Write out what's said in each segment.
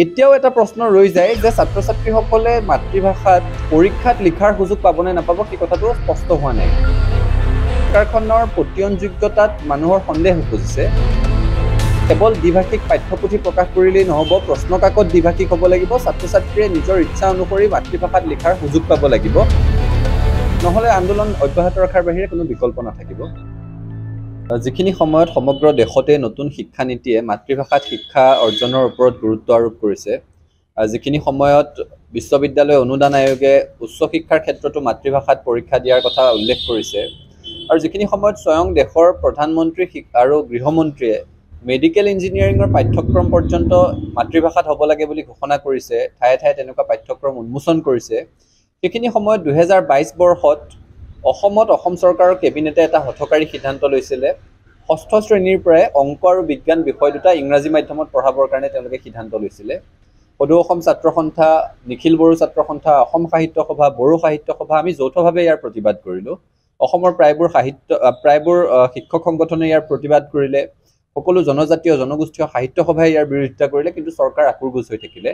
এতিয়াও এটা প্ৰশ্ন ৰৈ যায় যে ছাত্ৰ ছাত্ৰীসকলে মাতৃভাষাত পৰীক্ষাত লিখাৰ সুযোগ পাব নে নাপাব সেই কথাটো স্পষ্ট হোৱা নাই। চৰকাৰখনৰ পতিয়নযোগ্যতাত মানুহৰ সন্দেহ উপজিছে। কেৱল দ্বিভাষিক পাঠ্যপুথি প্ৰকাশ কৰিলেই নহ'ব, প্ৰশ্ন কাকত দ্বিভাষিক হ'ব লাগিব, ছাত্ৰ ছাত্ৰীয়ে নিজৰ ইচ্ছা অনুসৰি মাতৃভাষাত লিখাৰ সুযোগ পাব লাগিব, নহ'লে আন্দোলন অব্যাহত ৰখাৰ বাহিৰে কোনো বিকল্প নাথাকিব। যিখিনি সময়ত সমগ্ৰ দেশতে নতুন শিক্ষানীতিয়ে মাতৃভাষাত শিক্ষা অৰ্জনৰ ওপৰত গুৰুত্ব আৰোপ কৰিছে, যিখিনি সময়ত বিশ্ববিদ্যালয় অনুদান আয়োগে উচ্চ শিক্ষাৰ ক্ষেত্ৰতো মাতৃভাষাত পৰীক্ষা দিয়াৰ কথা উল্লেখ কৰিছে, আৰু যিখিনি সময়ত স্বয়ং দেশৰ প্ৰধানমন্ত্ৰী আৰু গৃহমন্ত্ৰীয়ে মেডিকেল ইঞ্জিনিয়াৰিঙৰ পাঠ্যক্ৰম পৰ্যন্ত মাতৃভাষাত হ'ব লাগে বুলি ঘোষণা কৰিছে, ঠায়ে ঠায়ে তেনেকুৱা পাঠ্যক্ৰম উন্মোচন কৰিছে, সেইখিনি সময়ত 2022 বৰ্ষত অসমত অসম চৰকাৰৰ কেবিনেটে এটা হঠকাৰী সিদ্ধান্ত লৈছিলে। ষষ্ঠ শ্ৰেণীৰ পৰাই অংক আৰু বিজ্ঞান বিষয় দুটা ইংৰাজী মাধ্যমত পঢ়াবৰ কাৰণে তেওঁলোকে সিদ্ধান্ত লৈছিলে। সদৌ অসম ছাত্ৰ সন্থা, নিখিল বড়ো ছাত্ৰ সন্থা, অসম সাহিত্য সভা, বড়ো সাহিত্য সভা, আমি যৌথভাৱে ইয়াৰ প্ৰতিবাদ কৰিলোঁ। অসমৰ প্ৰায়বোৰ শিক্ষক সংগঠনে ইয়াৰ প্ৰতিবাদ কৰিলে, সকলো জনজাতীয় জনগোষ্ঠীয় সাহিত্য সভাই ইয়াৰ বিৰোধিতা কৰিলে, কিন্তু চৰকাৰ আকুৰগোজ হৈ থাকিলে।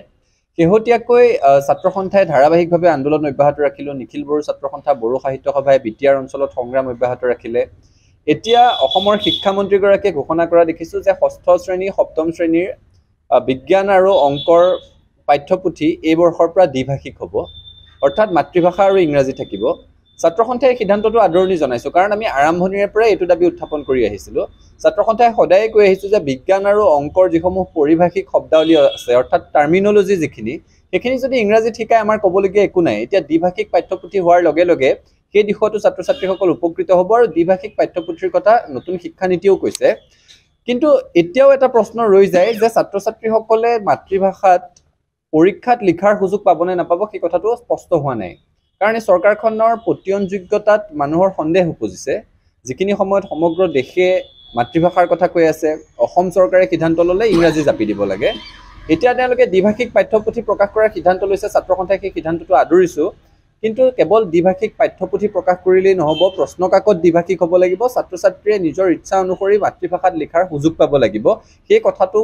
শেহতীয়াকৈ ছাত্ৰ সন্থাই ধাৰাবাহিকভাৱে আন্দোলন অব্যাহত ৰাখিলে। নিখিল বড়ো ছাত্ৰ সন্থা, বড়ো সাহিত্য সভাই বিটিআৰ অঞ্চলত সংগ্ৰাম অব্যাহত ৰাখিলে। এতিয়া অসমৰ শিক্ষামন্ত্ৰীগৰাকীয়ে ঘোষণা কৰা দেখিছোঁ যে ষষ্ঠ শ্ৰেণী, সপ্তম শ্ৰেণীৰ বিজ্ঞান আৰু অংকৰ পাঠ্যপুথি এই বৰ্ষৰ পৰা দ্বিভাষিক হ'ব, অৰ্থাৎ মাতৃভাষা আৰু ইংৰাজী থাকিব। ছাত্ৰ সন্থাই এই সিদ্ধান্তটো আদৰণি জনাইছোঁ, কাৰণ আমি আৰম্ভণিৰে পৰাই এইটো দাবী উত্থাপন কৰি আহিছিলোঁ। ছাত্ৰ সন্থাই সদায়ে কৈ আহিছোঁ যে বিজ্ঞান আৰু অংকৰ যিসমূহ পাৰিভাষিক শব্দাৱলী আছে, অৰ্থাৎ টাৰ্মিনলজি যিখিনি, সেইখিনি যদি ইংৰাজীত শিকায় আমাৰ ক'বলগীয়া একো নাই। এতিয়া দ্বিভাষিক পাঠ্যপুথি হোৱাৰ লগে লগে সেই দিশতো ছাত্ৰ ছাত্ৰীসকল উপকৃত হ'ব, আৰু দ্বিভাষিক পাঠ্যপুথিৰ কথা নতুন শিক্ষানীতিও কৈছে। কিন্তু এতিয়াও এটা প্ৰশ্ন ৰৈ যায় যে ছাত্ৰ ছাত্ৰীসকলে মাতৃভাষাত পৰীক্ষাত লিখাৰ সুযোগ পাব নে নাপাব সেই কথাটো স্পষ্ট হোৱা নাই। কাৰণ এই চৰকাৰখনৰ পতিয়নযোগ্যতাত মানুহৰ সন্দেহ উপজিছে। যিখিনি সময়ত সমগ্ৰ দেশে মাতৃভাষাৰ কথা কৈ আছে, অসম চৰকাৰে সিদ্ধান্ত ল'লে ইংৰাজী জাপি দিব লাগে। এতিয়া তেওঁলোকে দ্বিভাষিক পাঠ্যপুথি প্ৰকাশ কৰাৰ সিদ্ধান্ত লৈছে, ছাত্ৰ সন্থাই সেই সিদ্ধান্তটো আদৰিছোঁ। কিন্তু কেৱল দ্বিভাষিক পাঠ্যপুথি প্ৰকাশ কৰিলেই নহ'ব, প্ৰশ্ন কাকত দ্বিভাষিক হ'ব লাগিব, ছাত্ৰ ছাত্ৰীয়ে নিজৰ ইচ্ছা অনুসৰি মাতৃভাষাত লিখাৰ সুযোগ পাব লাগিব। সেই কথাটো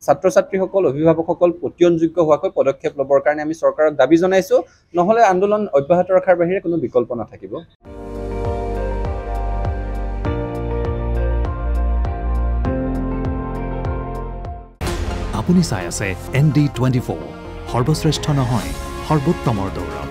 ছাত্ৰ ছাত্ৰীসকল, অভিভাৱকসকল পতিয়নযোগ্য হোৱাকৈ পদক্ষেপ ল'বৰ কাৰণে আমি চৰকাৰক দাবী জনাইছোঁ, নহ'লে আন্দোলন অব্যাহত ৰখাৰ বাহিৰে কোনো বিকল্প নাথাকিব। আপুনি চাই আছে ND24, সৰ্বশ্ৰেষ্ঠ নহয়, সৰ্বোত্তমৰ দৌৰ।